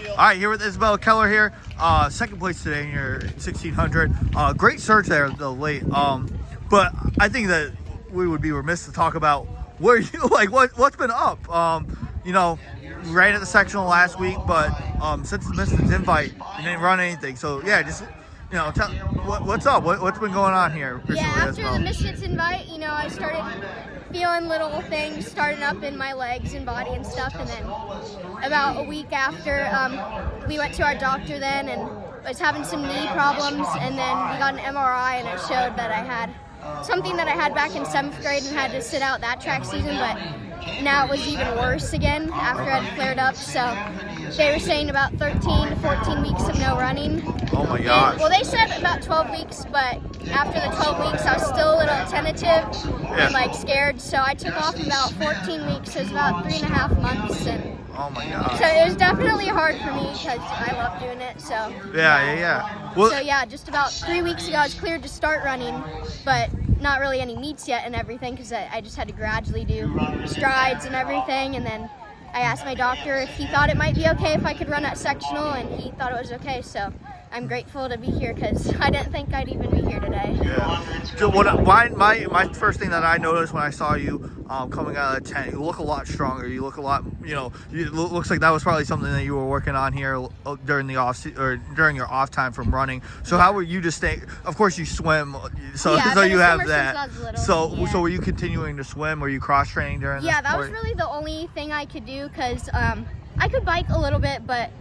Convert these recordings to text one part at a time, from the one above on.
All right, here with Isabella Keller here. Second place today in your 1600. Great surge there, though, late. But I think that we would be remiss to talk about where you what's been up. You ran at the sectional last week, but since the Misfits invite, you didn't run anything. So yeah, just tell what's up. What's been going on here? Yeah, after the Misfits invite, I started feeling little things starting up in my legs and body and stuff, and then about a week after, we went to our doctor then and was having some knee problems, and then we got an MRI and it showed that I had something that I had back in 7th grade and had to sit out that track season, but now it was even worse again after it had flared up. So they were saying about 13 to 14 weeks of no running. Oh my gosh. Well, they said about 12 weeks, but after the 12 weeks, I was still a little tentative and scared. So I took off about 14 weeks. So it was about 3.5 months. And oh my gosh. so it was definitely hard for me because I love doing it. So yeah. Well, so yeah, just about 3 weeks ago, I was cleared to start running, but not really any meets yet and everything because I just had to gradually do strides and everything. And then I asked my doctor if he thought it might be okay if I could run at sectional, and he thought it was okay. So I'm grateful to be here because I didn't think I'd even be here today. Yeah. So my first thing that I noticed when I saw you coming out of the tent, you look a lot stronger. You look a lot, looks like that was probably something that you were working on here during the during your off time from running. So how were you just staying? Of course, you swim, so you have that. So were you continuing to swim? Were you cross training during? Yeah, that was really the only thing I could do because I could bike a little bit, but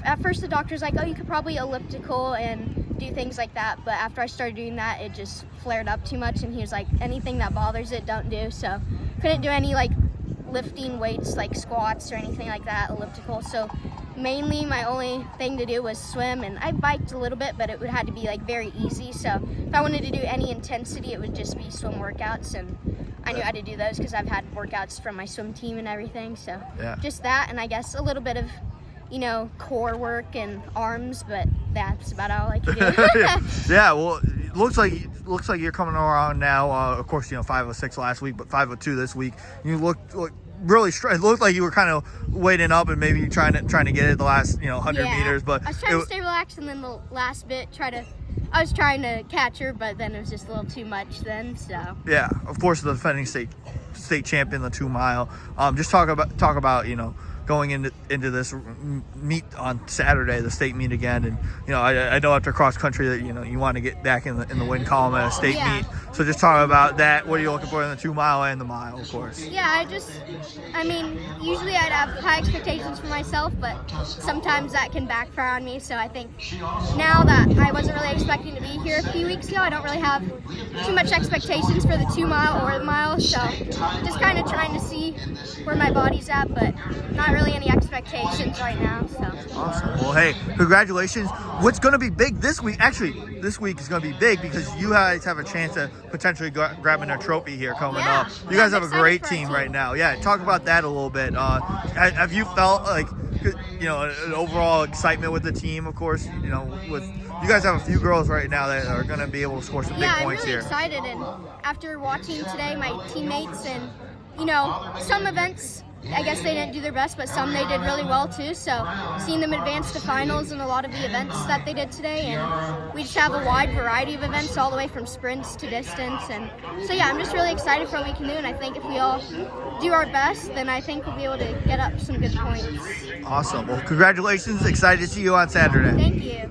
at first the doctor's like, oh, you could probably elliptical and do things like that, but after I started doing that, it just flared up too much, and he was like, anything that bothers it, don't do. So couldn't do any lifting weights like squats or anything like that, elliptical. So mainly my only thing to do was swim, and I biked a little bit, but it would have to be very easy. So if I wanted to do any intensity, it would just be swim workouts, and I knew how to do those because I've had workouts from my swim team and everything. So just that, and I guess a little bit of core work and arms, but that's about all I can do. Yeah, well, it looks like you're coming around now. Of course, 5:06 last week, but 5:02 this week. You look really strong. It looked like you were kind of waiting up and maybe trying to get it the last 100 meters. But I was trying to stay relaxed, and then the last bit I was trying to catch her, but then it was just a little too much then. So yeah, of course, the defending state champion, the 2 mile. Just talk about going into this meet on Saturday, the state meet again, and I know after cross country that you want to get back in the win column at a state meet. So just talk about that. What are you looking for in the 2 mile and the mile, of course? Yeah, usually I'd have high expectations for myself, but sometimes that can backfire on me. So I think now that I wasn't really expecting to be here a few weeks ago, I don't really have too much expectations for the 2 mile or the mile. So just kind of trying to see where my body's at, but not really any expectations right now. So awesome. Well, hey, congratulations. What's going to be big this week? Actually, this week is going to be big because you guys have a chance to potentially grabbing a trophy here coming up. You guys have a great team right now. Yeah, talk about that a little bit. Have you felt an overall excitement with the team? Of course, with you guys have a few girls right now that are going to be able to score some big points here. Yeah, I'm really excited, and after watching today, my teammates and some events, I guess they didn't do their best, but some they did really well too. So seeing them advance to finals in a lot of the events that they did today, and we just have a wide variety of events all the way from sprints to distance. And so yeah, I'm just really excited for what we can do, and I think if we all do our best, then I think we'll be able to get up some good points. Awesome. Well, congratulations. Excited to see you on Saturday. Thank you.